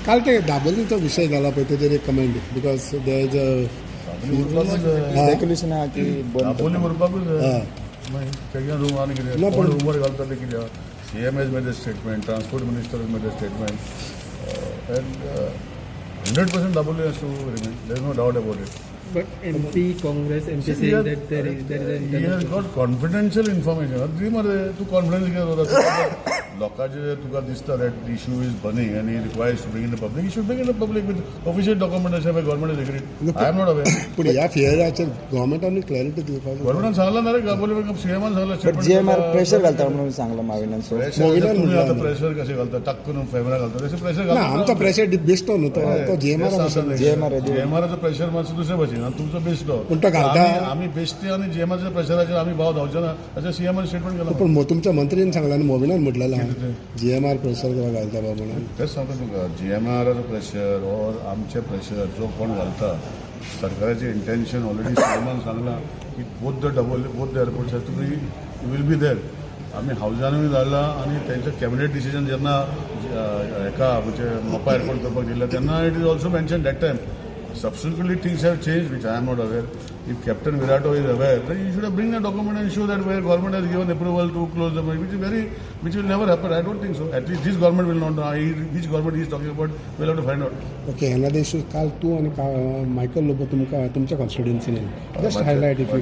काल ते दाबोलीचा विषय झाला पळय तेजेर एक comment because there is speculation आहा की दाबोली उरपाकूच तेगे रूम आनी कितें कोण रूमर घालता ते कित्याक CM has made a statement, transport minister has made a statement, and 100% Daboli has to remain. There is no doubt about it. But MP, Congress, MP saying that there is He has got confidential information. Tu confidence कित्याक दवरता? लोकांचे तुका दिसता that the issue is burning and he requires to bring in the public. He should bring in the public with official documentation by government has agreed. I am not aware. पण ह्या फियराचेर गव्हर्मेंटान clarity दिवपाक गव्हर्मेंटान सांगला ना रे Dabolim CM सांगला but GMR pressure घालता म्हणून सांगला माविनान so तुम्ही आता प्रेशर कसे घालता टाकून फेमरा घालता तसे प्रेशर ना घालता आमचा प्रेशर बेस्टो न्हू तो GMR GMRचं प्रेशर मातसं दुसरे भशेन आनी तुमचो बेस्टो पूण तो घालता आमी बेस्टे आनी GMRच्या प्रेशराचेर आमी भाव धांवचे ना अशें CM स्टेटमेंट केला पण तुमच्या मंत्रीन सांगला आनी मोबिनान म्हटलेला GMR प्रेशर घालता बा म्हणून तेच सांगता तुका GMRचं प्रेशर ऑर आमचे प्रेशर जो कोण घालता सरकाराचे इंटेन्शन ऑलरेडी CMन सांगला की both the airports to be will be there आमी हावजानूय धाडला आनी तेंचें कॅबिनेट डिसिजन जेन्ना हेका म्हणजे मोपा एअरपोर्ट करपाक दिल्लें तेन्ना it is also mention that time subsequently things have changed which I am not aware. If Captain Virato is aware, then you should have bring the document and show that where government has given approval to close the mine, which will never happen. I don't think so. At least this government will not know. Which government he is talking about, we'll have to find out. Okay ह्या दिवशी काल तू आणि Michael Lobo तुमच्या कॉन्स्टिट्युएन्सीन just highlight if